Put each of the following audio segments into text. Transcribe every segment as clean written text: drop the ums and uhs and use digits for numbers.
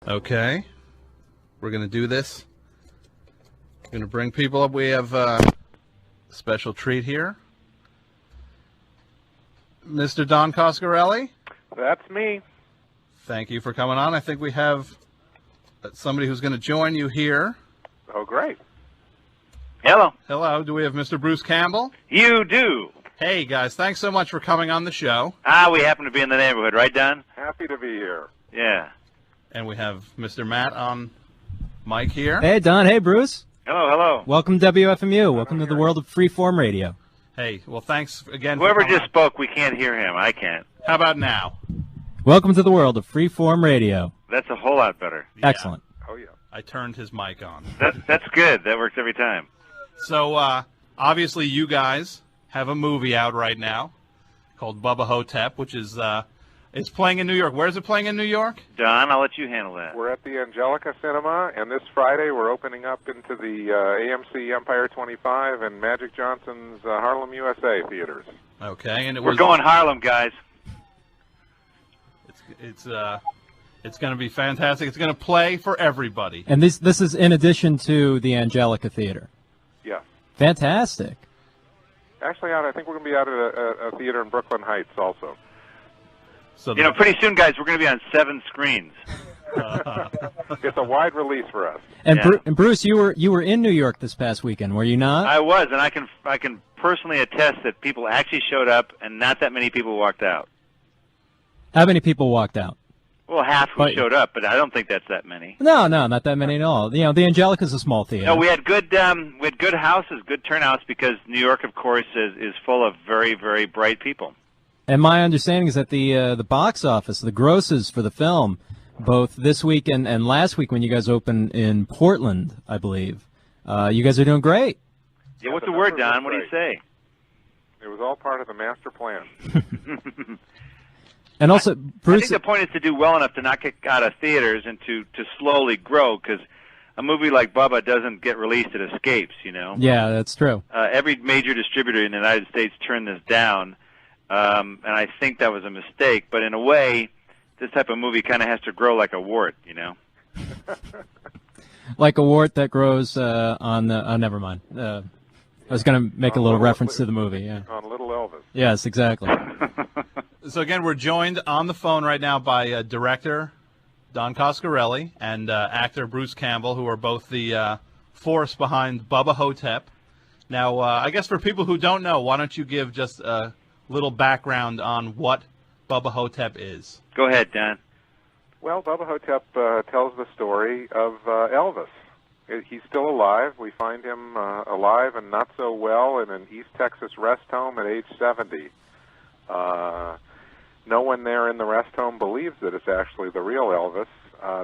Okay. We're going to do this. We're going to bring people up. We have a special treat here. Mr. Don Coscarelli? That's me. Thank you for coming on. I think we have somebody who's going to join you here. Oh, great. Hello. Hello. Do we have Mr. Bruce Campbell? You do. Hey, guys. Thanks so much for coming on the show. We happen to be in the neighborhood, right, Don? Happy to be here. Yeah. And we have Mr. Matt on mic here. Hey, Don. Hey, Bruce. Hello, hello. Welcome to WFMU. Welcome to the world of freeform radio. Hey, well, thanks again. Whoever for coming just spoke, we can't hear him. I can't. How about now? Welcome to the world of freeform radio. That's a whole lot better. Yeah. Excellent. Oh, yeah. I turned his mic on. That's good. That works every time. So, obviously, you guys have a movie out right now called Bubba Ho-Tep, which is it's playing in New York. Where is it playing in New York? Don, I'll let you handle that. We're at the Angelica Cinema, and this Friday we're opening up into the AMC Empire 25 and Magic Johnson's Harlem, USA theaters. Okay, and We're going Harlem, guys. It's going to be fantastic. It's going to play for everybody. And this is in addition to the Angelica Theater. Yeah. Fantastic. Actually, I think we're going to be out at a theater in Brooklyn Heights also. So Pretty soon, guys, we're going to be on 7 screens. It's a wide release for us. And, Yeah. and Bruce, you were in New York this past weekend, were you not? I was, and I can personally attest that people actually showed up, and not that many people walked out. How many people walked out? Well, half who But- showed up, but I don't think that's that many. No, not that many at all. You know, the Angelica's a small theater. No, we had good houses, good turnouts, because New York, of course, is full of very, very bright people. And my understanding is that the box office, the grosses for the film, both this week and last week when you guys opened in Portland, I believe, you guys are doing great. Yeah, what's the word, Don? What do you say? It was all part of the master plan. And also, I Bruce, think the point is to do well enough to not get out of theaters and to slowly grow, because a movie like Bubba doesn't get released, it escapes, you know? yeah, that's true. Every major distributor in the United States turned this down, and I think that was a mistake, but in a way, this type of movie kind of has to grow like a wart, you know? Like a wart that grows on the... Oh, never mind. I was going to make a little reference to the movie, yeah. On Little Elvis. Yes, exactly. So again, we're joined on the phone right now by director Don Coscarelli and actor Bruce Campbell, who are both the force behind Bubba Ho-Tep. Now, I guess for people who don't know, why don't you give just a little background on what Bubba Ho-Tep is? Go ahead, Don. Well, Bubba Ho-Tep tells the story of Elvis. He's still alive. We find him alive and not so well in an East Texas rest home at age 70. No one there in the rest home believes that it's actually the real Elvis.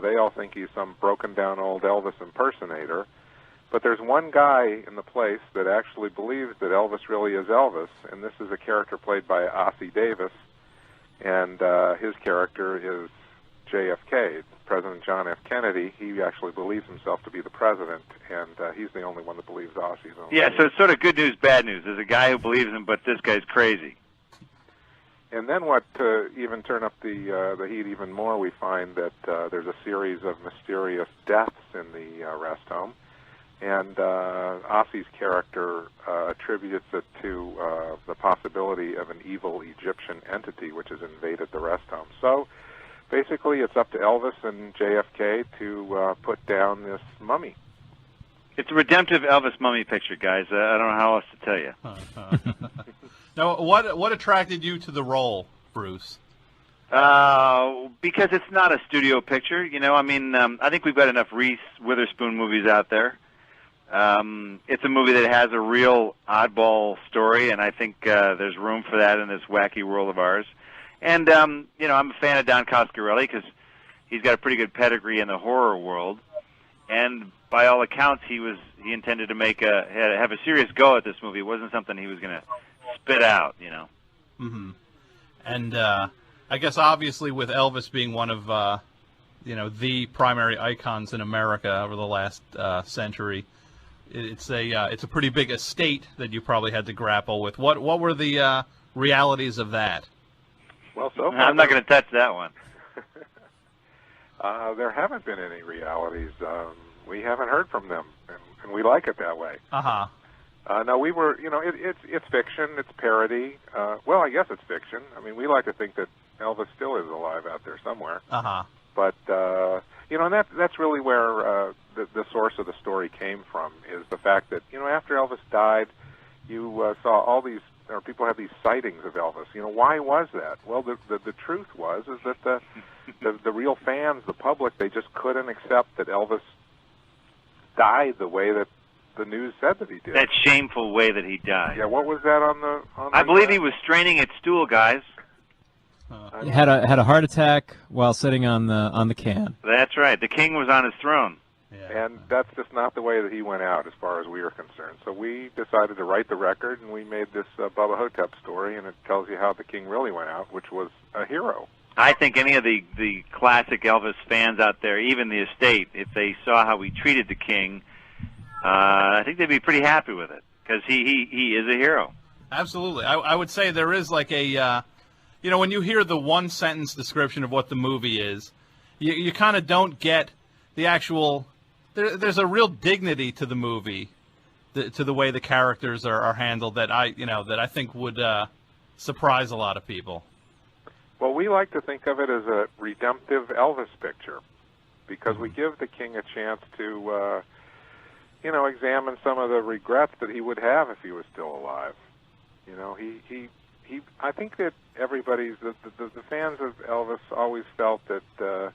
They all think he's some broken-down old Elvis impersonator. But there's one guy in the place that actually believes that Elvis really is Elvis, and this is a character played by Ossie Davis, and his character is JFK, President John F. Kennedy. He actually believes himself to be the president, and he's the only one that believes Ossie's own. Yeah, so it's sort of good news, bad news. There's a guy who believes him, but this guy's crazy. And then what, to even turn up the heat even more, we find that there's a series of mysterious deaths in the rest home. And Ossie's character attributes it to the possibility of an evil Egyptian entity which has invaded the rest home. So basically it's up to Elvis and JFK to put down this mummy. It's a redemptive Elvis mummy picture, guys. I don't know how else to tell you. Now, what attracted you to the role, Bruce? Because it's not a studio picture, you know. I mean, I think we've got enough Reese Witherspoon movies out there. It's a movie that has a real oddball story, and I think there's room for that in this wacky world of ours. And, you know, I'm a fan of Don Coscarelli because he's got a pretty good pedigree in the horror world. And by all accounts, he intended to have a serious go at this movie. It wasn't something he was going to spit out, you know. Mm-hmm. And I guess obviously with Elvis being one of you know, the primary icons in America over the last century, it's a pretty big estate that you probably had to grapple with. What were the realities of that? Well, so far, I'm not going to touch that one. There haven't been any realities. We haven't heard from them, and we like it that way. Uh-huh. No, we were, it's fiction, it's parody. Well, I guess it's fiction. I mean, we like to think that Elvis still is alive out there somewhere. Uh-huh. But, and that's really where the source of the story came from, is the fact that, after Elvis died, you saw all these, or people had these sightings of Elvis. Why was that? Well, the truth is that the real fans, the public, they just couldn't accept that Elvis died the way that the news said that he did. That shameful way that he died. Yeah, what was that on the? I believe he was straining at stool, guys. He had a heart attack while sitting on the can. That's right. The king was on his throne. Yeah. And that's just not the way that he went out, as far as we are concerned. So we decided to write the record, and we made this Bubba Ho-Tep story, and it tells you how the king really went out, which was a hero. I think any of the classic Elvis fans out there, even the estate, if they saw how we treated the king, I think they'd be pretty happy with it, because he is a hero. Absolutely. I would say there is like a, when you hear the one-sentence description of what the movie is, you kind of don't get the actual. There's a real dignity to the movie, to the way the characters are handled that I think would surprise a lot of people. Well, we like to think of it as a redemptive Elvis picture, because we give the king a chance to, examine some of the regrets that he would have if he was still alive. I think that everybody's the fans of Elvis always felt that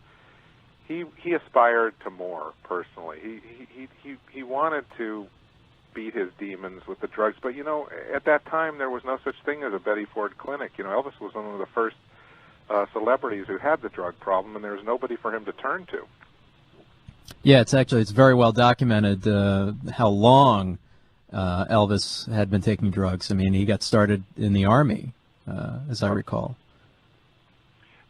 he aspired to more personally. He wanted to beat his demons with the drugs, but at that time there was no such thing as a Betty Ford clinic. Elvis was one of the first celebrities who had the drug problem, and there was nobody for him to turn to. Yeah, it's very well documented how long Elvis had been taking drugs. I mean, he got started in the Army, as I recall.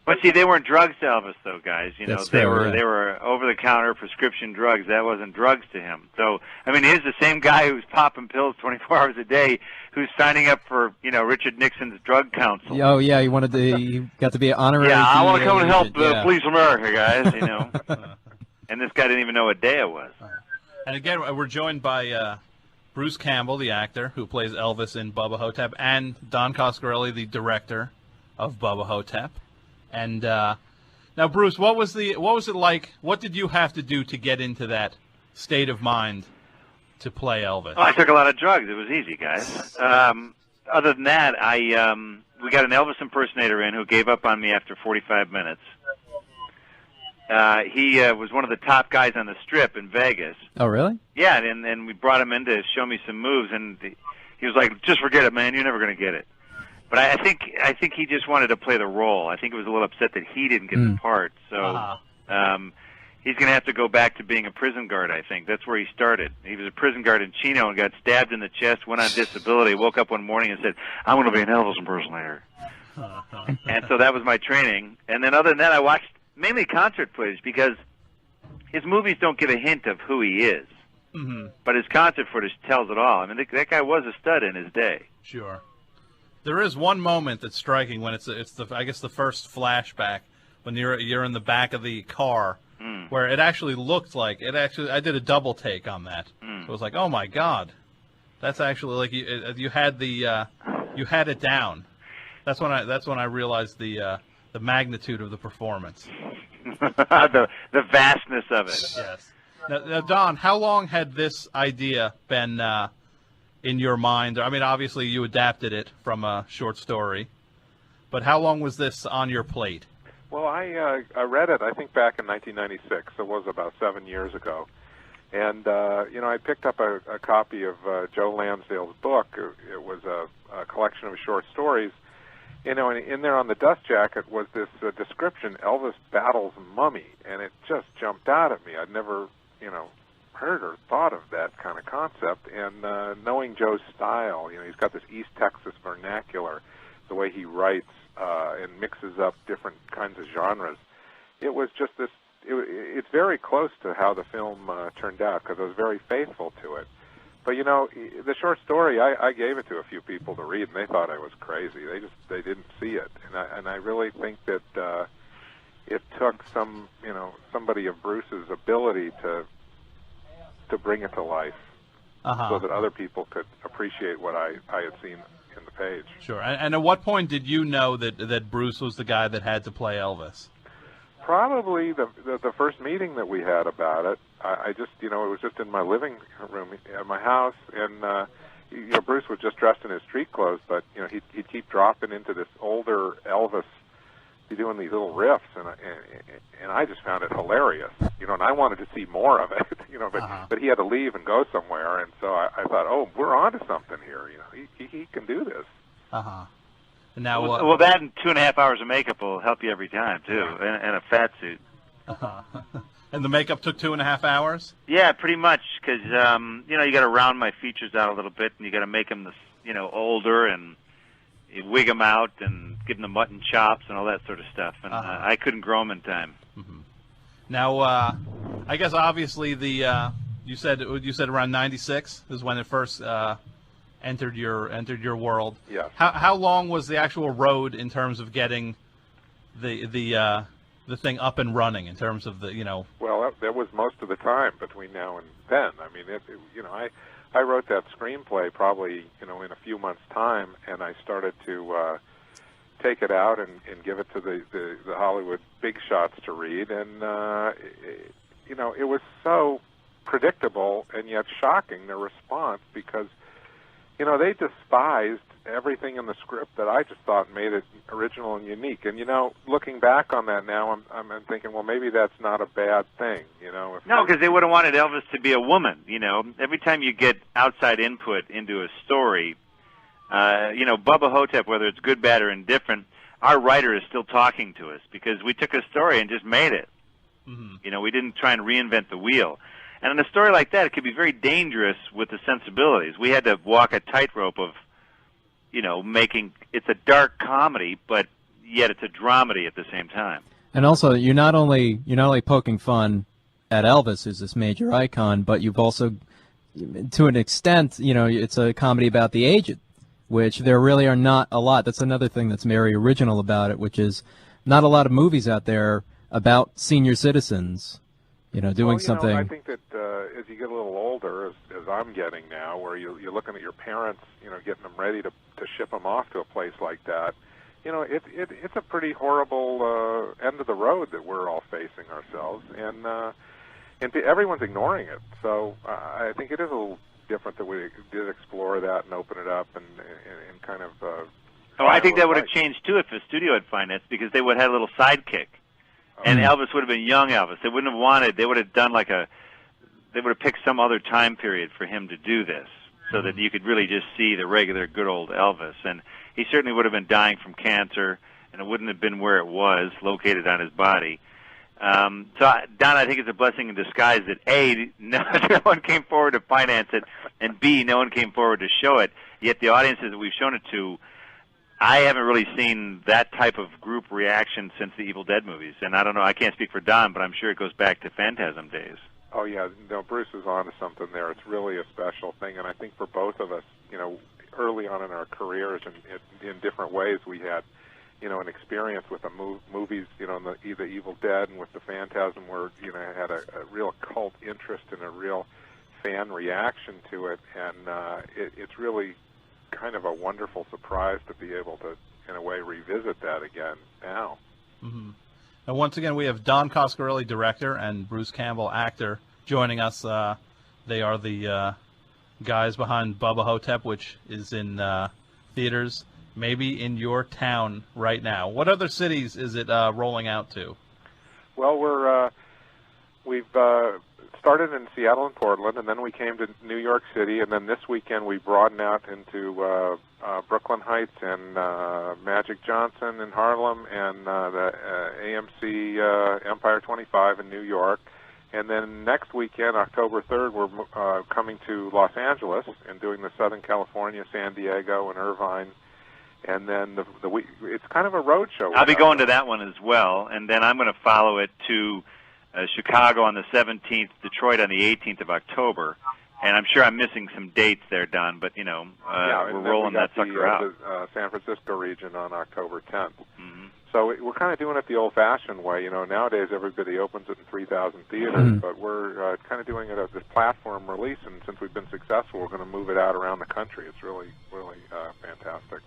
But see, they weren't drugs to Elvis, though, guys. That's they fair, were yeah. they were over-the-counter prescription drugs. That wasn't drugs to him. So, I mean, he's the same guy who's popping pills 24 hours a day, who's signing up for Richard Nixon's drug council. Oh yeah, he got to be an honorary. Yeah, I want to come and help yeah. Police America, guys. And this guy didn't even know what day it was. And again, we're joined by Bruce Campbell, the actor who plays Elvis in Bubba Ho-Tep, and Don Coscarelli, the director of Bubba Ho-Tep. And now, Bruce, what was it like? What did you have to do to get into that state of mind to play Elvis? Oh, I took a lot of drugs. It was easy, guys. Other than that, we got an Elvis impersonator in who gave up on me after 45 minutes. He was one of the top guys on the Strip in Vegas. Oh, really? Yeah, and we brought him in to show me some moves, and he was like, "Just forget it, man. You're never going to get it." But I think he just wanted to play the role. I think he was a little upset that he didn't get the part. So he's going to have to go back to being a prison guard, I think. That's where he started. He was a prison guard in Chino and got stabbed in the chest, went on disability, woke up one morning and said, "I'm going to be an Elvis impersonator." And so that was my training. And then other than that, I watched mainly concert footage, because his movies don't give a hint of who he is. Mm-hmm. But his concert footage tells it all. I mean, that guy was a stud in his day. Sure. There is one moment that's striking when it's the first flashback when you're in the back of the car where it actually looked like I did a double take on that. It was like, oh my God, that's actually like you had it down. That's when I realized the magnitude of the performance. the vastness of it. Yes. Now, Don, how long had this idea been in your mind? I mean, obviously you adapted it from a short story, but how long was this on your plate? Well, I read it, I think, back in 1996. It was about 7 years ago. And, I picked up a copy of Joe Lansdale's book. It was a collection of short stories. And in there on the dust jacket was this description, Elvis battles mummy, and it just jumped out at me. I'd never, heard or thought of that kind of concept. And knowing Joe's style, he's got this East Texas vernacular, the way he writes and mixes up different kinds of genres. It was just this, it's very close to how the film turned out, because I was very faithful to it. But, the short story, I gave it to a few people to read, and they thought I was crazy. They didn't see it. And I really think that, it took somebody of Bruce's ability to bring it to life, so that other people could appreciate what I had seen in the page. Sure. And at what point did you know that Bruce was the guy that had to play Elvis? Probably the first meeting that we had about it. I just, it was just in my living room at my house, and Bruce was just dressed in his street clothes, but he'd keep dropping into this older Elvis, be doing these little riffs, and I just found it hilarious, and I wanted to see more of it, but he had to leave and go somewhere, and so I thought, oh, we're onto something here, he can do this. Now, well, that and 2.5 hours of makeup will help you every time too, and a fat suit. And the makeup took 2.5 hours? Yeah, pretty much, because you got to round my features out a little bit, and you got to make them older, and you wig them out, and give them the mutton chops and all that sort of stuff. And I couldn't grow them in time. Now, I guess obviously you said around '96 is when it first entered your world. Yes. How long was the actual road in terms of getting the thing up and running in terms of the Well, that was most of the time between now and then. I mean, I wrote that screenplay probably in a few months' time, and I started to take it out and give it to the Hollywood big shots to read, and it was so predictable and yet shocking, their response, because they despised everything in the script that I just thought made it original and unique. And looking back on that now, I'm thinking, well, maybe that's not a bad thing. No, because they would have wanted Elvis to be a woman. Every time you get outside input into a story, Bubba Ho-Tep, whether it's good, bad, or indifferent, our writer is still talking to us because we took a story and just made it. We didn't try and reinvent the wheel. And in a story like that, it could be very dangerous with the sensibilities. We had to walk a tightrope of, making it's a dark comedy, but yet it's a dramedy at the same time. And also, you're not only poking fun at Elvis, who's this major icon, but you've also, to an extent, it's a comedy about the aged, which there really are not a lot. That's another thing that's very original about it, which is not a lot of movies out there about senior citizens. Doing something. I think that as you get a little older, as I'm getting now, where you're looking at your parents, getting them ready to ship them off to a place like that, it's a pretty horrible end of the road that we're all facing ourselves, and everyone's ignoring it. So I think it is a little different that we did explore that and open it up and kind of. I think that would have changed too if the studio had financed, because they would have had a little sidekick. And Elvis would have been young Elvis. They wouldn't have wanted. They would have done they would have picked some other time period for him to do this, so that you could really just see the regular good old Elvis. And he certainly would have been dying from cancer, and it wouldn't have been where it was, located on his body. Don, I think it's a blessing in disguise that A, no one came forward to finance it, and B, no one came forward to show it. Yet the audiences that we've shown it to, I haven't really seen that type of group reaction since the Evil Dead movies. And I don't know, I can't speak for Don, but I'm sure it goes back to Phantasm days. Oh, yeah. No, Bruce is on to something there. It's really a special thing. And I think for both of us, early on in our careers and in different ways, we had, an experience with the movies, the Evil Dead and with the Phantasm, where, had a real cult interest and a real fan reaction to it. And it's really kind of a wonderful surprise to be able to, in a way, revisit that again now. And once again, we have Don Coscarelli, director, and Bruce Campbell, actor, joining us. They are the guys behind Bubba Ho-Tep, which is in theaters, maybe in your town right now. What other cities is it rolling out to? Well, we've started in Seattle and Portland, and then we came to New York City, and then this weekend we broadened out into Brooklyn Heights and Magic Johnson in Harlem and the AMC Empire 25 in New York. And then next weekend, October 3rd, we're coming to Los Angeles and doing the Southern California, San Diego, and Irvine. And then it's kind of a road show. I'll be going to that one as well, and then I'm going to follow it to Chicago on the 17th, Detroit on the 18th of October, and I'm sure I'm missing some dates there, Don, but, we're rolling that sucker out. The San Francisco region on October 10th. So we're kind of doing it the old-fashioned way. You know, nowadays everybody opens it in 3,000 theaters, but we're kind of doing it as this platform release, and since we've been successful, we're going to move it out around the country. It's really, really fantastic.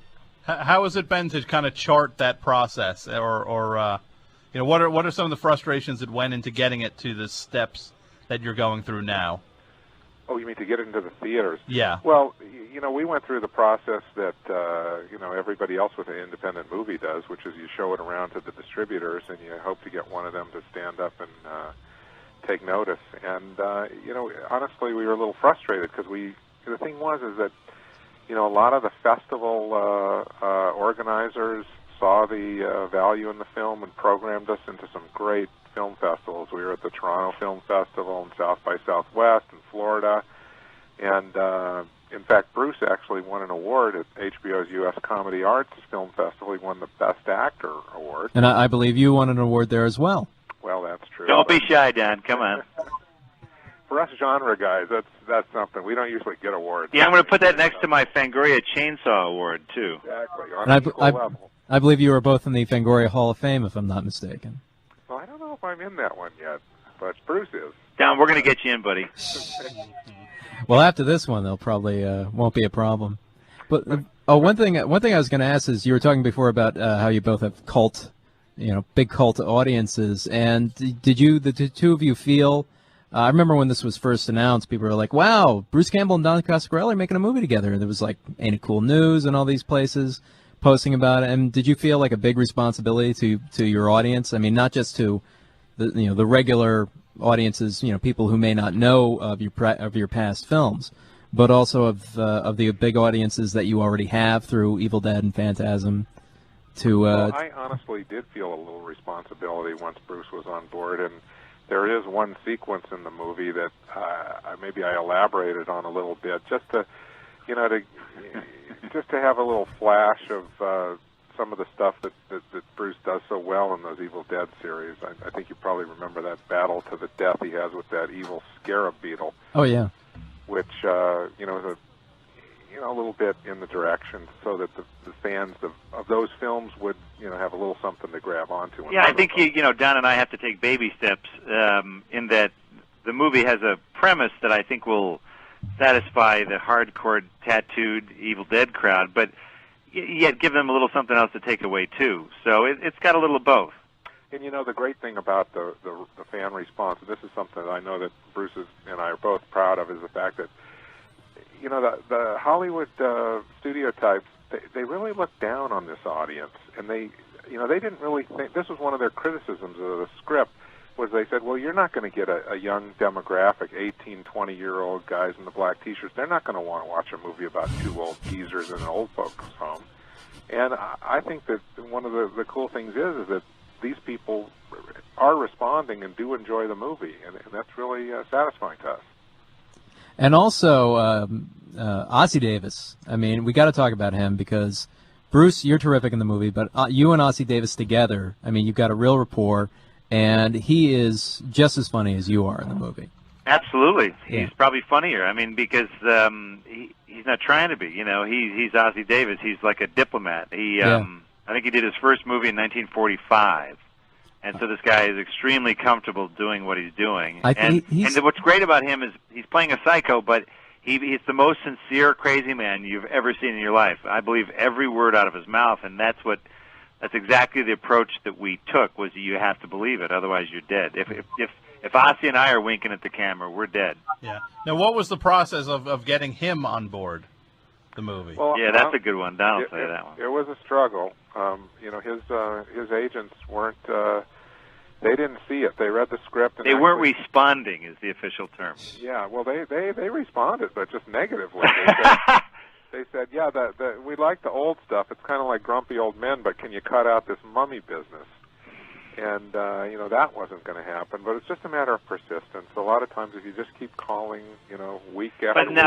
How has it been to kind of chart that process, or you know, what are some of the frustrations that went into getting it to the steps that you're going through now? Oh, you mean to get it into the theaters? Yeah. Well, you know, we went through the process that, you know, everybody else with an independent movie does, which is you show it around to the distributors and you hope to get one of them to stand up and take notice. And, you know, honestly, we were a little frustrated because the thing is that, you know, a lot of the festival organizers saw the value in the film and programmed us into some great film festivals. We were at the Toronto Film Festival and South by Southwest in Florida. And, in fact, Bruce actually won an award at HBO's U.S. Comedy Arts Film Festival. He won the Best Actor award. And I believe you won an award there as well. Well, that's true. Don't be shy, Dan. Come on. For us genre guys, that's something. We don't usually get awards. Yeah, I'm going to put that next to my Fangoria Chainsaw Award, too. Exactly. On And equal level. I believe you were both in the Fangoria Hall of Fame, if I'm not mistaken. Well, I don't know if I'm in that one yet, but Bruce is. Dan, we're going to get you in, buddy. Well, after this one, they'll probably won't be a problem. But one thing I was going to ask is, you were talking before about how you both have big cult audiences, and did the two of you feel? I remember when this was first announced, people were like, "Wow, Bruce Campbell and Don Coscarelli are making a movie together." And there was like, "Ain't It Cool News" and all these places posting about it. And did you feel like a big responsibility to your audience? I mean, not just to the regular audiences, people who may not know of your past films, but also of the big audiences that you already have through Evil Dead and Phantasm. Well, I honestly did feel a little responsibility once Bruce was on board, and there is one sequence in the movie that maybe I elaborated on a little bit, just to have a little flash of some of the stuff that Bruce does so well in those Evil Dead series. I think you probably remember that battle to the death he has with that evil scarab beetle. Oh yeah. Which is a little bit in the direction so that the fans of those films would have a little something to grab onto. Yeah, I think Don and I have to take baby steps in that the movie has a premise that I think will satisfy the hardcore tattooed Evil Dead crowd, but yet give them a little something else to take away too. So it's got a little of both. And the great thing about the fan response, and this is something that I know that Bruce and I are both proud of, is the fact that the Hollywood studio types, they really look down on this audience, and they didn't really think, this was one of their criticisms of the script, was they said, well, you're not going to get a young demographic, 18, 20-year-old guys in the black T-shirts. They're not going to want to watch a movie about two old geezers in an old folks' home. And I think that one of the cool things is that these people are responding and do enjoy the movie, and that's really satisfying to us. And also, Ossie Davis. I mean, we got to talk about him because, Bruce, you're terrific in the movie, but you and Ossie Davis together, I mean, you've got a real rapport, and he is just as funny as you are in the movie. Absolutely. Yeah. He's probably funnier. I mean, because he's not trying to be. He's Ossie Davis. He's like a diplomat. I think he did his first movie in 1945. And so this guy is extremely comfortable doing what he's doing. And what's great about him is he's playing a psycho, but he's the most sincere, crazy man you've ever seen in your life. I believe every word out of his mouth, and that's exactly the approach that we took, was you have to believe it, otherwise you're dead. If Ossie and I are winking at the camera, we're dead. Yeah. Now, what was the process of getting him on board the movie? Well, yeah, that's a good one. Don will say that one. It was a struggle. His agents weren't. They didn't see it. They read the script. And they weren't responding, is the official term. Yeah. Well, they responded, but just negatively. They said, yeah, we like the old stuff. It's kind of like Grumpy Old Men, but can you cut out this mummy business? And that wasn't going to happen. But it's just a matter of persistence. A lot of times, if you just keep calling, week after week.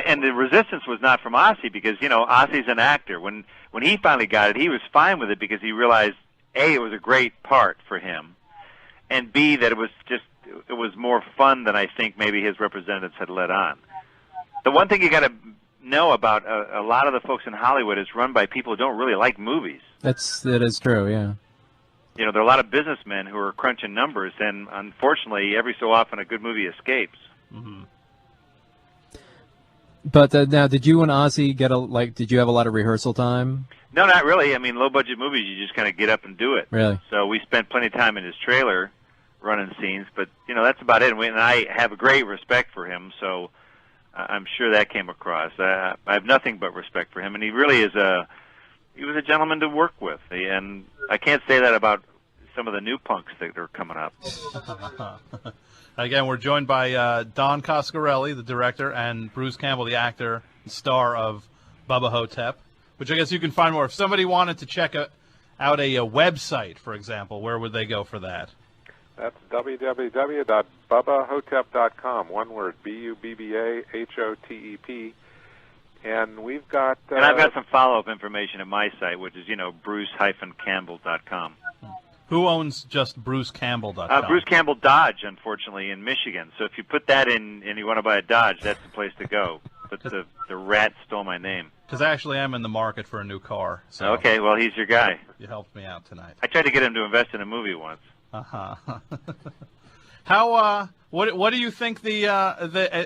And the resistance was not from Ossie, because Ossie's an actor. When he finally got it, he was fine with it because he realized, A, it was a great part for him, and B, that it was more fun than I think maybe his representatives had let on. The one thing you got to know about a lot of the folks in Hollywood is run by people who don't really like movies. That is true, yeah. You know, there are a lot of businessmen who are crunching numbers, and unfortunately, every so often a good movie escapes. Mm-hmm. But now, did you and Ozzy did you have a lot of rehearsal time? No, not really. I mean, low-budget movies, you just kind of get up and do it. Really? So we spent plenty of time in his trailer running scenes, but, you know, that's about it. And I have a great respect for him, so I'm sure that came across. I have nothing but respect for him, and he really is he was a gentleman to work with. And I can't say that about some of the new punks that are coming up. Again, we're joined by Don Coscarelli, the director, and Bruce Campbell, the actor, star of Bubba Ho-Tep, which I guess you can find more. If somebody wanted to check out a website, for example, where would they go for that? That's www.bubbahotep.com. One word, BUBBAHOTEP. And we've got... and I've got some follow-up information at my site, which is, bruce-campbell.com. Who owns just BruceCampbell.com? Bruce Campbell Dodge, unfortunately, in Michigan. So if you put that in and you want to buy a Dodge, that's the place to go. But the rat stole my name. Because I actually am in the market for a new car. So okay, well, he's your guy. You helped me out tonight. I tried to get him to invest in a movie once. Uh-huh. How? What do you think the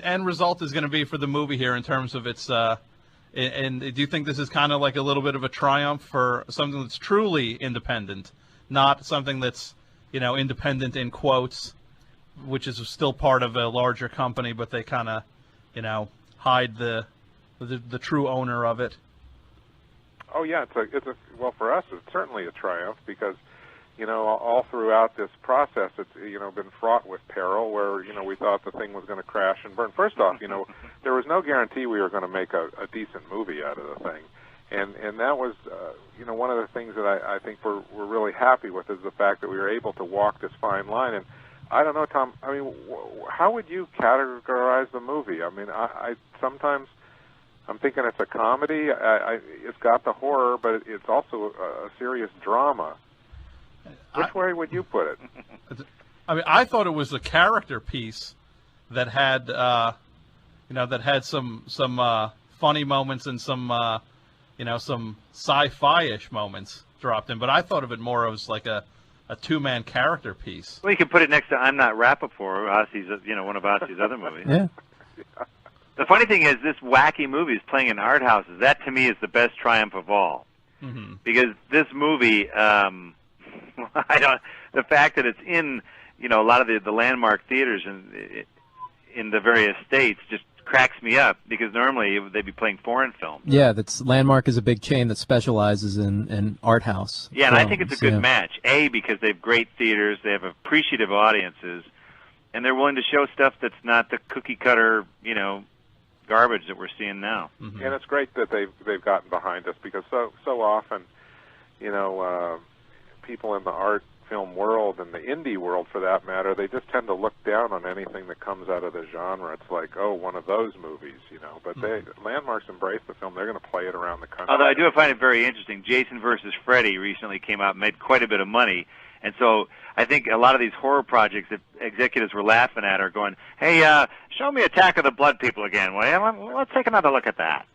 end result is going to be for the movie here in terms of its? And do you think this is kind of like a little bit of a triumph for something that's truly independent, not something that's independent in quotes, which is still part of a larger company, but they kind of hide the true owner of it? Oh yeah, well, for us it's certainly a triumph because all throughout this process it's been fraught with peril where we thought the thing was going to crash and burn. First off, there was no guarantee we were going to make a decent movie out of the thing, and that was one of the things that I think we're really happy with is the fact that we were able to walk this fine line. And I don't know, Tom, I mean, how would you categorize the movie? I mean, I sometimes I'm thinking it's a comedy. It's got the horror, but it's also a serious drama. Which way would you put it? I mean, I thought it was a character piece that had, some funny moments and some sci-fi-ish moments dropped in. But I thought of it more as like a two-man character piece. Well, you could put it next to I'm Not Rappaport, Ozzy's, one of Ozzy's other movies. Yeah. The funny thing is, this wacky movie is playing in art houses. That, to me, is the best triumph of all. Mm-hmm. Because this movie, the fact that it's in, a lot of the landmark theaters in the various states just cracks me up, because normally they'd be playing foreign films. Yeah, Landmark is a big chain that specializes in art house. Yeah, and I think it's a good match. Because they have great theaters, they have appreciative audiences, and they're willing to show stuff that's not the cookie-cutter, garbage that we're seeing now. Mm-hmm. And it's great that they've gotten behind us, because so often, people in the art film world and the indie world, for that matter, they just tend to look down on anything that comes out of the genre. It's like, oh, one of those movies, But Landmarks embrace the film. They're going to play it around the country. Although I do find it very interesting. Jason versus Freddy recently came out and made quite a bit of money. And so I think a lot of these horror projects that executives were laughing at are going, hey, show me Attack of the Blood People again. Well, let's take another look at that.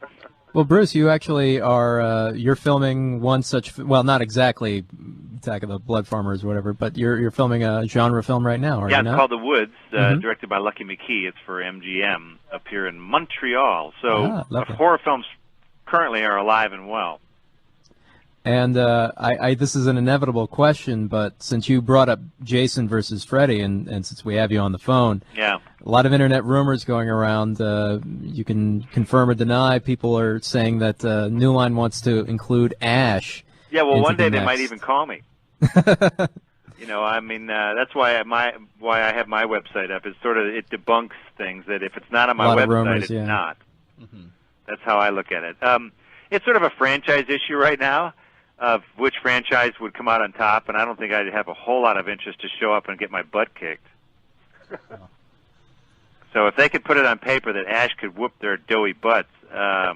Well, Bruce, you actually are you're filming one such, well, not exactly Attack of the Blood Farmers or whatever, but you're filming a genre film right now, Yeah, it's called The Woods, directed by Lucky McKee. It's for MGM up here in Montreal. So horror films currently are alive and well. And this is an inevitable question, but since you brought up Jason versus Freddy, and since we have you on the phone, yeah, a lot of internet rumors going around. You can confirm or deny. People are saying that New Line wants to include Ash. Yeah, well, one day they might even call me. I mean, that's why I have my website up. It's it debunks things that if it's not on my website, rumors, it's not. Mm-hmm. That's how I look at it. It's sort of a franchise issue right now of which franchise would come out on top, and I don't think I'd have a whole lot of interest to show up and get my butt kicked. So if they could put it on paper that Ash could whoop their doughy butts, I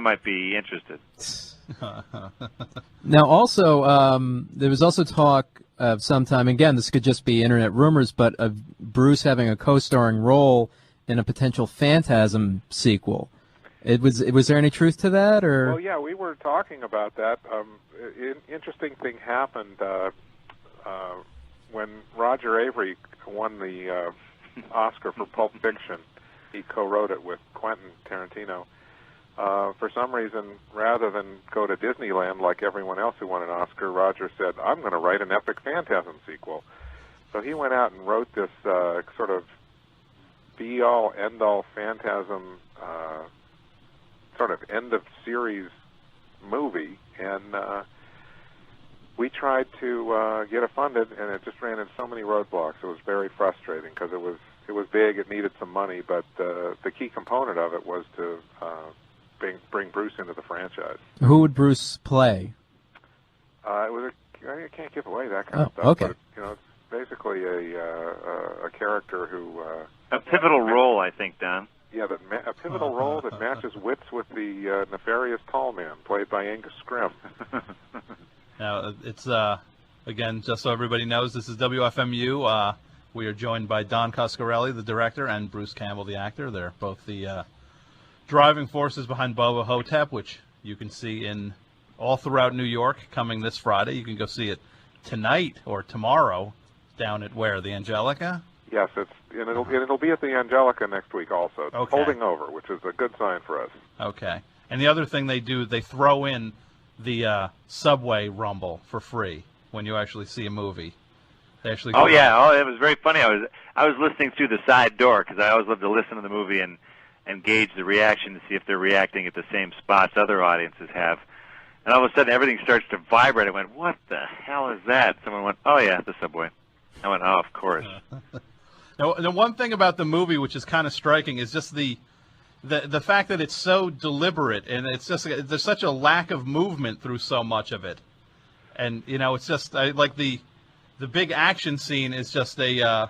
might be interested. Now, also, there was also talk of sometime, again, this could just be internet rumors, but of Bruce having a co-starring role in a potential Phantasm sequel. Was there any truth to that, or? Well, yeah, we were talking about that. Interesting thing happened when Roger Avery won the Oscar for Pulp Fiction. He co-wrote it with Quentin Tarantino. For some reason, rather than go to Disneyland like everyone else who won an Oscar, Roger said, I'm going to write an epic Phantasm sequel. So he went out and wrote this sort of be-all, end-all Phantasm sort of end-of-series movie, and we tried to get it funded, and it just ran into so many roadblocks. It was very frustrating because it was big, it needed some money, but the key component of it was to bring Bruce into the franchise. Who would Bruce play? It was I can't give away that kind of stuff. Okay. But, it's basically a character who a pivotal role, I think, Don. Yeah, a pivotal role that matches wits with the nefarious tall man, played by Angus Scrimm. Now, it's, again, just so everybody knows, this is WFMU. We are joined by Don Coscarelli, the director, and Bruce Campbell, the actor. They're both the driving forces behind Bubba Ho-Tep, which you can see in all throughout New York, coming this Friday. You can go see it tonight or tomorrow down at where? The Angelica? Yes, it'll be at the Angelica next week also. It's Okay. holding over, which is a good sign for us. Okay. And the other thing they do, they throw in the subway rumble for free when you actually see a movie. They actually. Oh yeah, it was very funny. I was listening through the side door because I always love to listen to the movie and gauge the reaction to see if they're reacting at the same spots other audiences have. And all of a sudden, everything starts to vibrate. I went, "What the hell is that?" Someone went, "Oh yeah, the subway." I went, "Oh, of course." Now, the one thing about the movie which is kind of striking is just the fact that it's so deliberate, and it's just there's such a lack of movement through so much of it, and it's just like the big action scene is just a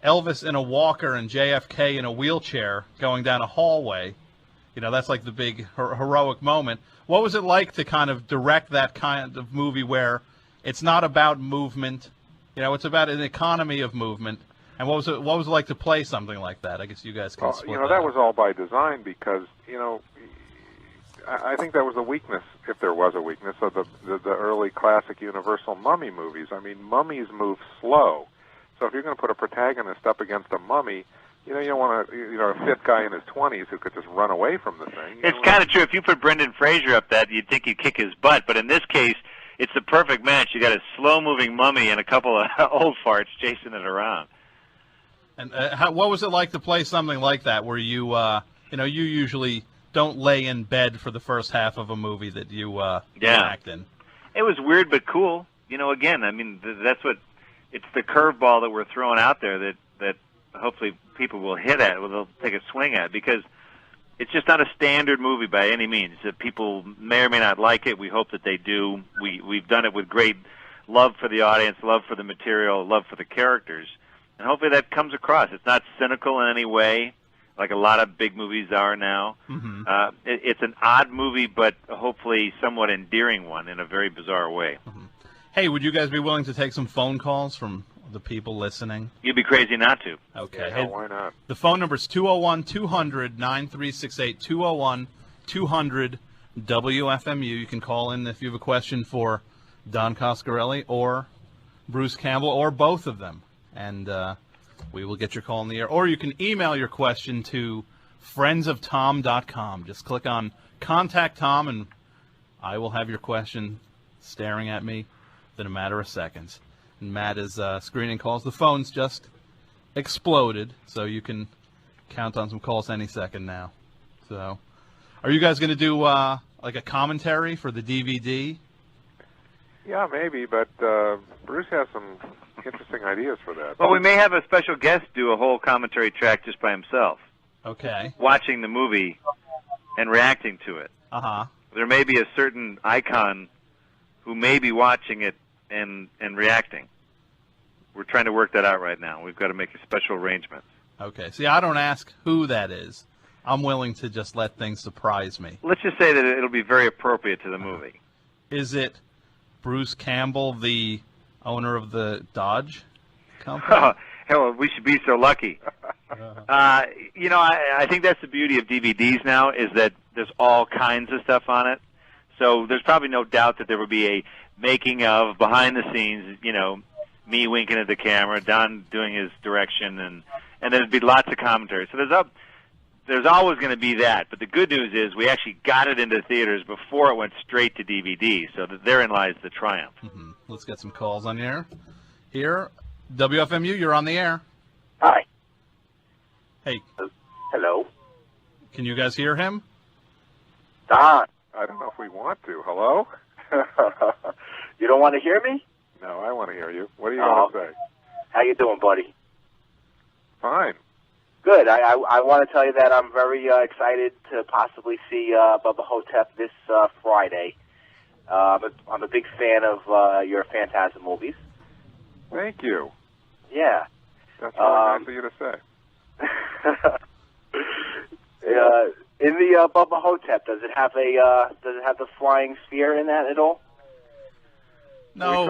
Elvis in a walker and JFK in a wheelchair going down a hallway. That's like the big heroic moment. What was it like to kind of direct that kind of movie where it's not about movement, it's about an economy of movement? And what was it like to play something like that? I guess you guys can split that was all by design because, I think that was a weakness, if there was a weakness, of the early classic Universal mummy movies. I mean, mummies move slow. So if you're going to put a protagonist up against a mummy, you don't want a fit guy in his 20s who could just run away from the thing. It's kind of true. If you put Brendan Fraser up that, you'd think he'd kick his butt. But in this case, it's the perfect match. You got a slow-moving mummy and a couple of old farts chasing it around. And what was it like to play something like that, where you usually don't lay in bed for the first half of a movie that you act in? It was weird but cool. Again, I mean, that's what it's the curveball that we're throwing out there that hopefully people will hit at, they'll take a swing at, because it's just not a standard movie by any means. People may or may not like it. We hope that they do. We've done it with great love for the audience, love for the material, love for the characters. And hopefully that comes across. It's not cynical in any way, like a lot of big movies are now. Mm-hmm. It's an odd movie, but hopefully somewhat endearing one in a very bizarre way. Mm-hmm. Hey, would you guys be willing to take some phone calls from the people listening? You'd be crazy not to. Okay. Yeah, why not? The phone number is 201-200-9368, 201-200-WFMU. You can call in if you have a question for Don Coscarelli or Bruce Campbell or both of them. And we will get your call in the air. Or you can email your question to friendsoftom.com. Just click on Contact Tom, and I will have your question staring at me in a matter of seconds. And Matt is screening calls. The phone's just exploded, so you can count on some calls any second now. So, are you guys going to do like a commentary for the DVD? Yeah, maybe, but Bruce has some interesting ideas for that. Well, we may have a special guest do a whole commentary track just by himself. Okay. Watching the movie and reacting to it. Uh-huh. There may be a certain icon who may be watching it and reacting. We're trying to work that out right now. We've got to make a special arrangement. Okay. See, I don't ask who that is. I'm willing to just let things surprise me. Let's just say that it'll be very appropriate to the movie. Is it Bruce Campbell, the owner of the Dodge company? Hell, we should be so lucky. I think that's the beauty of DVDs now, is that there's all kinds of stuff on it. So there's probably no doubt that there would be a making of, behind the scenes, you know, me winking at the camera, Don doing his direction, and there'd be lots of commentary. So there's always going to be that. But the good news is we actually got it into theaters before it went straight to DVD. So therein lies the triumph. Mm-hmm. Let's get some calls on here. Here, WFMU, you're on the air. Hi. Hey. Hello. Can you guys hear him? Don. I don't know if we want to. Hello? You don't want to hear me? No, I want to hear you. What are you going to say? How you doing, buddy? Fine. Good. I want to tell you that I'm very excited to possibly see Bubba Ho-Tep this Friday. I'm a big fan of your Phantasm movies. Thank you. Yeah. That's all nice of you to say. In the Bubba Ho-Tep, does it have the flying sphere in that at all? No. We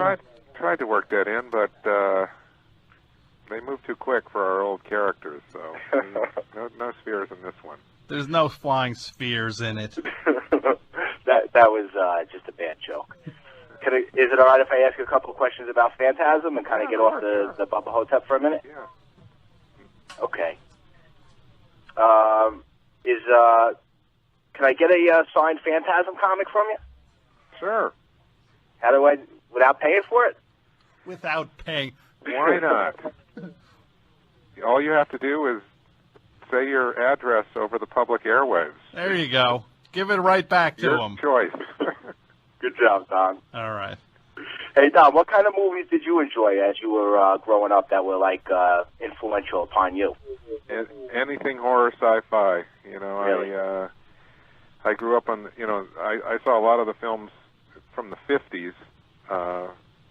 tried to work that in, but they moved too quick for our old characters, so no spheres in this one. There's no flying spheres in it. That was just a bad joke. Is it all right if I ask you a couple of questions about Phantasm and kind of get off the Bubba Ho-Tep for a minute? Yeah. Okay. Can I get a signed Phantasm comic from you? Sure. How do I, without paying for it? Without paying. Why not? All you have to do is say your address over the public airwaves. There you go. Give it right back to Your him. choice. Good job, Don. All right. Hey, Don, what kind of movies did you enjoy as you were growing up that were, like, influential upon you? Anything horror sci-fi. You know, Really? I grew up on, you know, I saw a lot of the films from the 50s,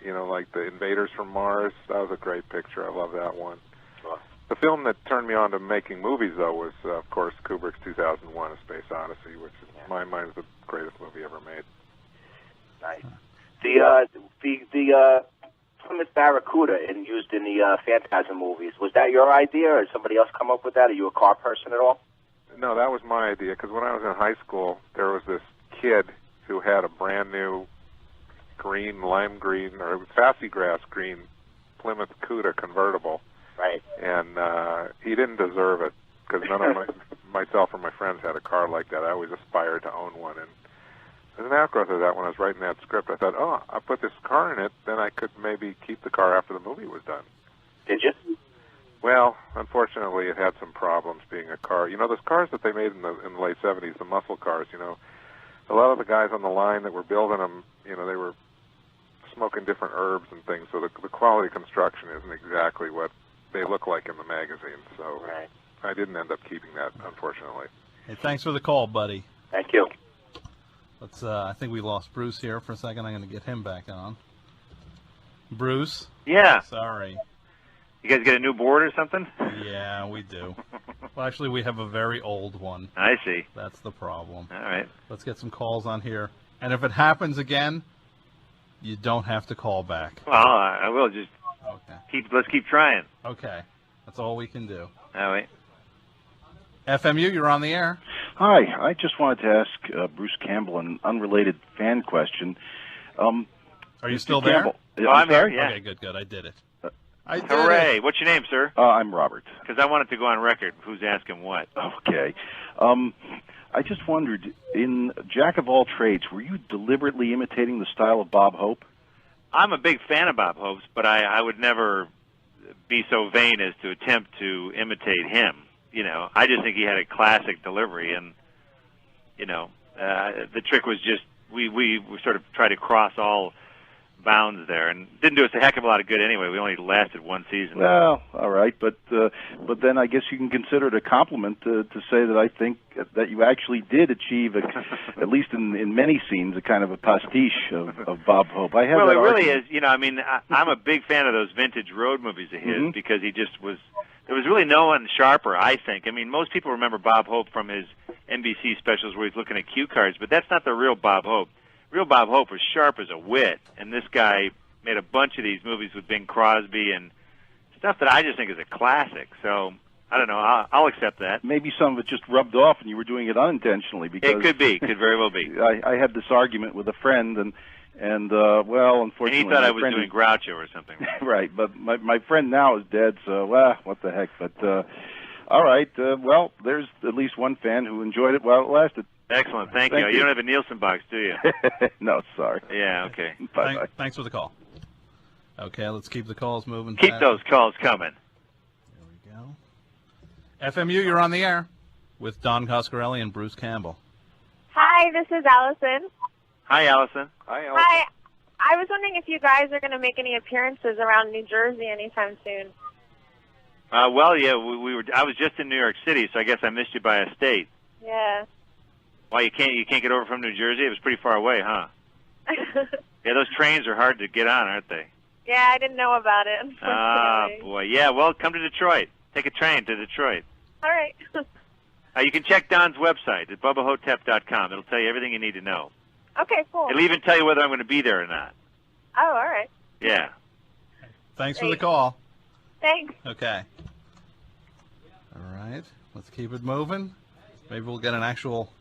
you know, like The Invaders from Mars. That was a great picture. I love that one. Sure. The film that turned me on to making movies, though, was, of course, Kubrick's 2001: A Space Odyssey, which in my mind is the greatest movie ever made. Nice. The Plymouth Barracuda used in the Phantasm movies, was that your idea, or did somebody else come up with that? Are you a car person at all? No, that was my idea, because when I was in high school, there was this kid who had a brand new green, lime green, or Fassi grass green Plymouth Cuda convertible. Right. And he didn't deserve it, because none of myself or my friends had a car like that. I always aspired to own one. And as an outgrowth of that, when I was writing that script, I thought, oh, I'll put this car in it, then I could maybe keep the car after the movie was done. Did you? Well, unfortunately, it had some problems being a car. You know, those cars that they made in the late 70s, the muscle cars, you know, a lot of the guys on the line that were building them, you know, they were smoking different herbs and things, so the quality of construction isn't exactly what they look like in the magazine. So Right. I didn't end up keeping that, unfortunately. Hey, thanks for the call, buddy. Thank you. Let's. I think we lost Bruce here for a second. I'm going to get him back on. Bruce? Yeah. Sorry. You guys get a new board or something? Yeah, we do. Well, actually, we have a very old one. I see. That's the problem. All right. Let's get some calls on here. And if it happens again, you don't have to call back. Well, I will just Okay. let's keep trying. Okay. That's all we can do. All right. FMU, you're on the air. Hi, I just wanted to ask Bruce Campbell an unrelated fan question. Are you Mr. still there? Campbell, I'm here, sorry? yeah. Okay, good. I did it. I did Hooray. it. What's your name, sir? I'm Robert. Because I wanted to go on record. Who's asking what? Okay. I just wondered, in Jack of All Trades, were you deliberately imitating the style of Bob Hope? I'm a big fan of Bob Hope's, but I would never be so vain as to attempt to imitate him. You know, I just think he had a classic delivery, and, you know, the trick was just we sort of tried to cross all bounds there, and didn't do us a heck of a lot of good anyway. We only lasted one season. Well, all right, but then I guess you can consider it a compliment to say that I think that you actually did achieve, at least in many scenes, a kind of a pastiche of Bob Hope. I have Well, that it really argument. is. You know, I mean, I'm a big fan of those vintage road movies of his because he just was. There was really no one sharper, I think. I mean, most people remember Bob Hope from his NBC specials where he's looking at cue cards, but that's not the real Bob Hope. Real Bob Hope was sharp as a whit, and this guy made a bunch of these movies with Bing Crosby and stuff that I just think is a classic. So I don't know. I'll accept that. Maybe some of it just rubbed off and you were doing it unintentionally. Because It could be. Could very well be. I had this argument with a friend, and well, unfortunately, And he thought I was friend doing Groucho or something. right, but my friend now is dead, so what the heck. But all right, well, there's at least one fan who enjoyed it while it lasted. Excellent. Thank you. You don't have a Nielsen box, do you? No, sorry. Yeah, okay. Bye-bye. Thanks for the call. Okay, let's keep the calls moving. Keep fast. those calls coming. There we go. FMU, you're on the air with Don Coscarelli and Bruce Campbell. Hi, this is Allison. Hi, Allison. Hi, Allison. Hi. I was wondering if you guys are going to make any appearances around New Jersey anytime soon. Well, yeah, we were. I was just in New York City, so I guess I missed you by a state. Yeah. Why you can't get over from New Jersey? It was pretty far away, huh? Yeah, those trains are hard to get on, aren't they? Yeah, I didn't know about it, unfortunately. Ah, boy. Yeah, well, come to Detroit. Take a train to Detroit. All right. You can check Don's website at BubbaHo-Tep.com. It'll tell you everything you need to know. Okay, cool. It'll even tell you whether I'm going to be there or not. Oh, all right. Yeah. Thanks for the Great. call. Thanks. Okay. All right. Let's keep it moving. Maybe we'll get an actual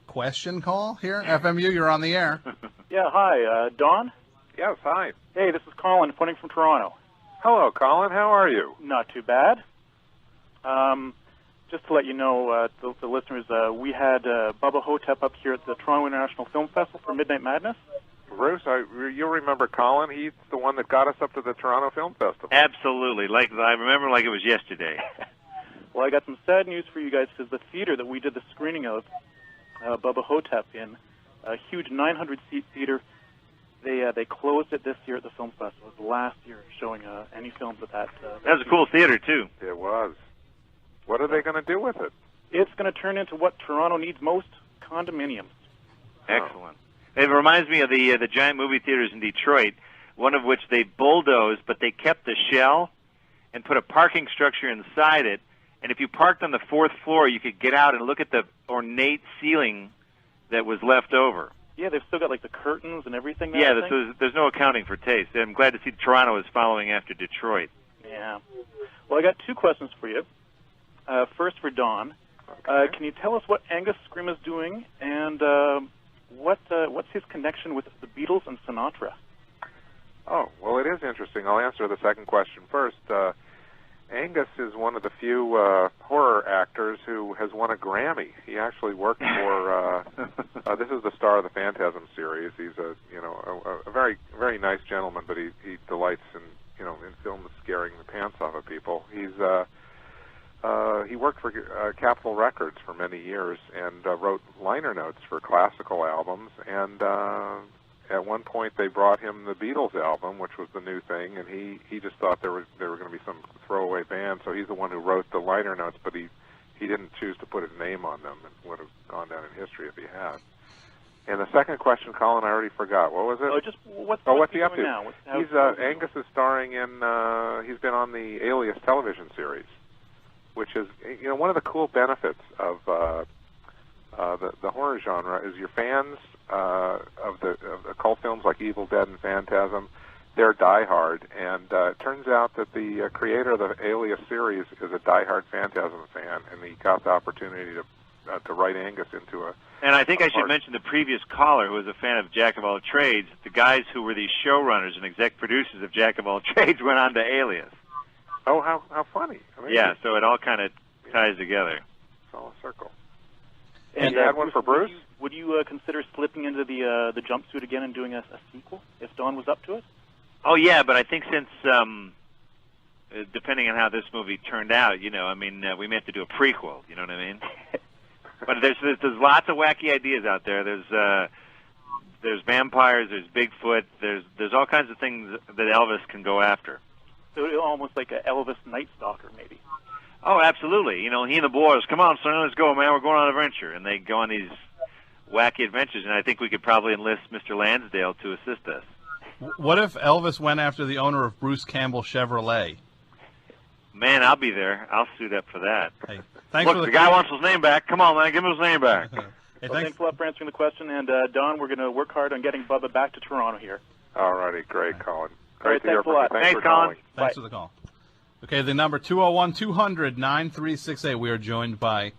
question call here. FMU, you're on the air. Yeah, hi, Don? Yes, hi. Hey, this is Colin, phoning from Toronto. Hello, Colin. How are you? Not too bad. Just to let you know, the listeners, we had Bubba Ho-Tep up here at the Toronto International Film Festival for Midnight Madness. Bruce, you'll remember Colin. He's the one that got us up to the Toronto Film Festival. Absolutely. I remember like it was yesterday. Well, I got some sad news for you guys because the theater that we did the screening of Bubba Ho-Tep in, a huge 900-seat theater, they closed it this year at the film festival. It was the last year showing any films at that. That was a cool theater, too. It was. What are they going to do with it? It's going to turn into what Toronto needs most, condominiums. Excellent. It reminds me of the giant movie theaters in Detroit, one of which they bulldozed, but they kept the shell and put a parking structure inside it. And if you parked on the fourth floor, you could get out and look at the ornate ceiling that was left over. Yeah, they've still got like the curtains and everything. Now, Yeah, there's no accounting for taste. I'm glad to see Toronto is following after Detroit. Yeah. Well, I got two questions for you. First for Don. Okay. Can you tell us what Angus Scrimm is doing, and what's his connection with the Beatles and Sinatra? Oh, well, it is interesting. I'll answer the second question first. Angus is one of the few horror actors who has won a Grammy. He actually worked for. This is the star of the Phantasm series. He's a very very nice gentleman, but he delights in in films scaring the pants off of people. He worked for Capitol Records for many years and wrote liner notes for classical albums. And at one point, they brought him the Beatles album, which was the new thing, and he just thought there were going to be some throwaway band. So he's the one who wrote the liner notes, but he didn't choose to put his name on them, and would have gone down in history if he had. And the second question, Colin, I already forgot. What was it? Oh, just what's what's he he up doing to? now? Angus is starring in. He's been on the Alias television series, which is one of the cool benefits of the horror genre is your fans of the cult films like Evil Dead and Phantasm. They're diehard, and it turns out that the creator of the Alias series is a diehard Phantasm fan, and he got the opportunity to write Angus into a. And I think I should mention the previous caller who was a fan of Jack of All Trades. The guys who were these showrunners and exec producers of Jack of All Trades went on to Alias. Oh, how funny! Amazing. Yeah, so it all kind of ties together. It's all a circle. And you had one for Bruce? Would you consider slipping into the jumpsuit again and doing a sequel if Don was up to it? Oh yeah, but I think since depending on how this movie turned out, we may have to do a prequel. You know what I mean? But there's lots of wacky ideas out there. There's vampires, there's Bigfoot, there's all kinds of things that Elvis can go after. So almost like a Elvis Night Stalker, maybe. Oh, absolutely. He and the boys, come on, son, let's go, man. We're going on an adventure, and they go on these wacky adventures. And I think we could probably enlist Mr. Lansdale to assist us. What if Elvis went after the owner of Bruce Campbell Chevrolet? Man, I'll be there. I'll suit up for that. Hey, thanks Look, for the guy wants his name back. Come on, man, give him his name back. Hey, Thanks a lot for answering the question. And, Don, we're going to work hard on getting Bubba back to Toronto here. All righty, great, Colin. All right, Great to hear thanks a from you. lot. Thanks Thanks, for calling. Colin. Thanks Bye. for the call. Okay, the number 201-200-9368. We are joined by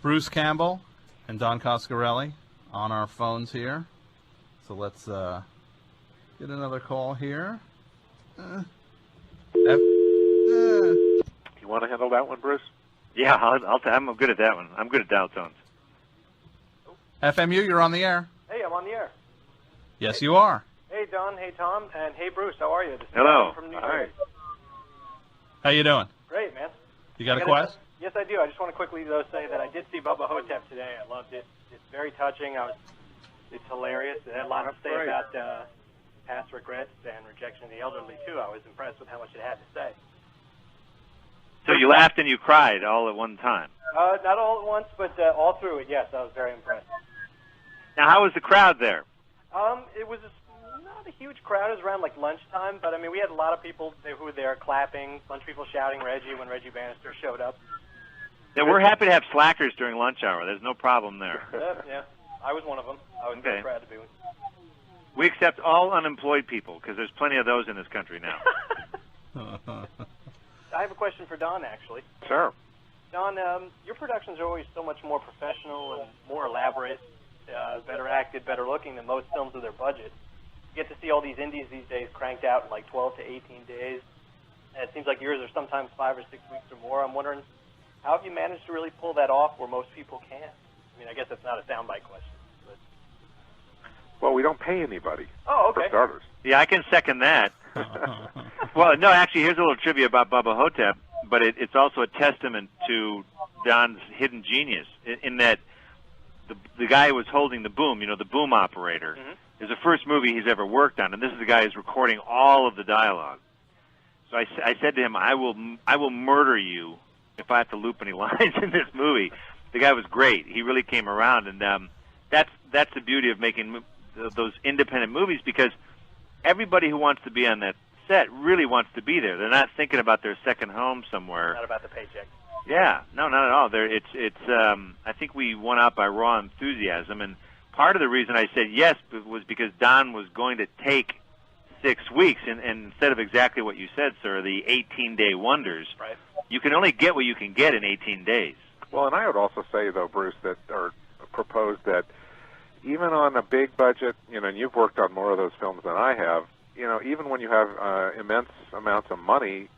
Bruce Campbell and Don Coscarelli on our phones here. So let's get another call here. You want to handle that one, Bruce? Yeah, I'm good at that one. I'm good at dial tones. FMU, you're on the air. Hey, I'm on the air. Yes, you are. Hey, Don. Hey, Tom. And hey, Bruce. How are you? This is Hello. Tom from New Hi. Jersey. How you doing? Great, man. You got a quest? Yes, I do. I just want to quickly, though, say that I did see Bubba Ho-Tep today. I loved it. It's very touching. It's hilarious. It had a lot to say about past regrets and rejection of the elderly, too. I was impressed with how much it had to say. So you laughed and you cried all at one time. Not all at once, but all through it, yes. I was very impressed. Now, how was the crowd there? It was not a huge crowd. It was around like lunchtime, but I mean, we had a lot of people who were there clapping, a bunch of people shouting Reggie when Reggie Bannister showed up. Yeah, we're happy to have slackers during lunch hour. There's no problem there. Yeah, I was one of them. I was very proud to be one. We accept all unemployed people because there's plenty of those in this country now. I have a question for Don, actually. Sure. Don, your productions are always so much more professional and more elaborate, better acted, better looking than most films of their budget. You get to see all these indies these days cranked out in like 12 to 18 days. And it seems like yours are sometimes 5 or 6 weeks or more. I'm wondering, how have you managed to really pull that off where most people can't? I mean, I guess that's not a soundbite question. But... Well, we don't pay anybody. Oh, okay. For starters. Yeah, I can second that. Well, no, actually, here's a little trivia about Bubba Ho-Tep, but it's also a testament to Don's hidden genius in that the guy who was holding the boom, the boom operator, is the first movie he's ever worked on, and this is the guy who's recording all of the dialogue. So I said to him, I will murder you if I have to loop any lines in this movie. The guy was great. He really came around, and that's the beauty of making those independent movies, because everybody who wants to be on that set really wants to be there. They're not thinking about their second home somewhere. Not about the paycheck. Yeah, no, not at all. I think we won out by raw enthusiasm, and part of the reason I said yes was because Don was going to take 6 weeks, and instead of exactly what you said, sir, the 18-day wonders. Right. You can only get what you can get in 18 days. Well, and I would also say, though, Bruce, or propose that even on a big budget, and you've worked on more of those films than I have, even when you have immense amounts of money,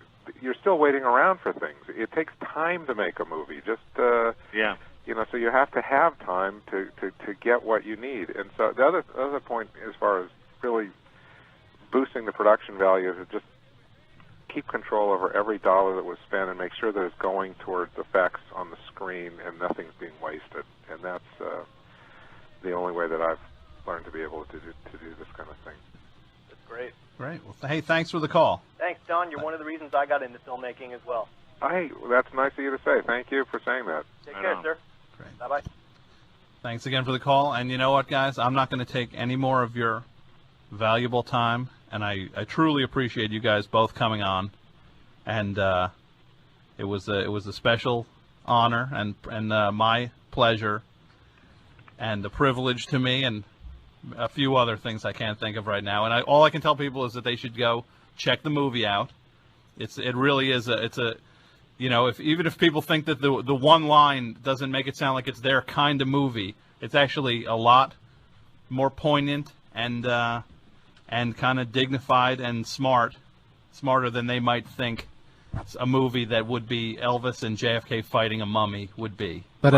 you're still waiting around for things. It takes time to make a movie. So you have to have time to get what you need. And so the other point, as far as really boosting the production value, is to just keep control over every dollar that was spent and make sure that it's going towards effects on the screen and nothing's being wasted. And that's the only way that I've learned to be able to do this kind of thing. That's great. Great. Well, hey, thanks for the call. Thanks, Don. You're one of the reasons I got into filmmaking as well. Hey, that's nice of you to say. Thank you for saying that. Take care, sir. Great. Bye-bye. Thanks again for the call. And you know what, guys? I'm not going to take any more of your valuable time, and I truly appreciate you guys both coming on. And it was a special honor and my pleasure and a privilege to me, and a few other things I can't think of right now. And all I can tell people is that they should go check the movie out. It really is even if people think that the one line doesn't make it sound like it's their kind of movie, it's actually a lot more poignant and kind of dignified and smarter than they might think a movie that would be Elvis and JFK fighting a mummy would be. But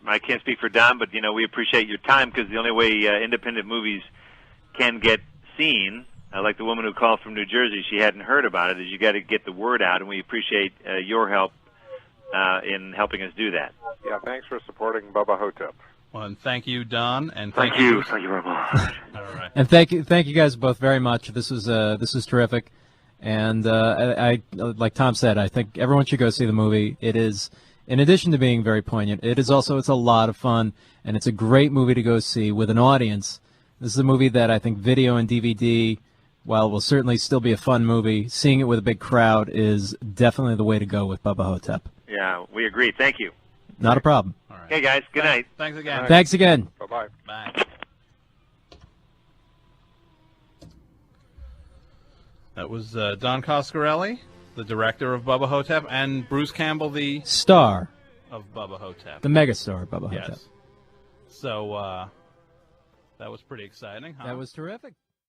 I can't speak for Don, but we appreciate your time, because the only way independent movies can get seen, like the woman who called from New Jersey, she hadn't heard about it, is you got to get the word out, and we appreciate your help in helping us do that. Yeah, thanks for supporting Bubba Ho-Tep. Well, and thank you, Don, and thank you very much. All right. And thank you guys both very much. This is terrific, and I like Tom said, I think everyone should go see the movie. It is, in addition to being very poignant, it's a lot of fun, and it's a great movie to go see with an audience. This is a movie that I think video and DVD, while it will certainly still be a fun movie, seeing it with a big crowd is definitely the way to go with Bubba Ho-Tep. Yeah, we agree. Thank you. Not a problem. All right. Hey, guys. Good night. Thanks again. Thanks again. Bye-bye. Bye. That was Don Coscarelli, the director of Bubba Ho-Tep, and Bruce Campbell, the star of Bubba Ho-Tep. The megastar Bubba Ho-Tep. Yes. So that was pretty exciting, huh? That was terrific.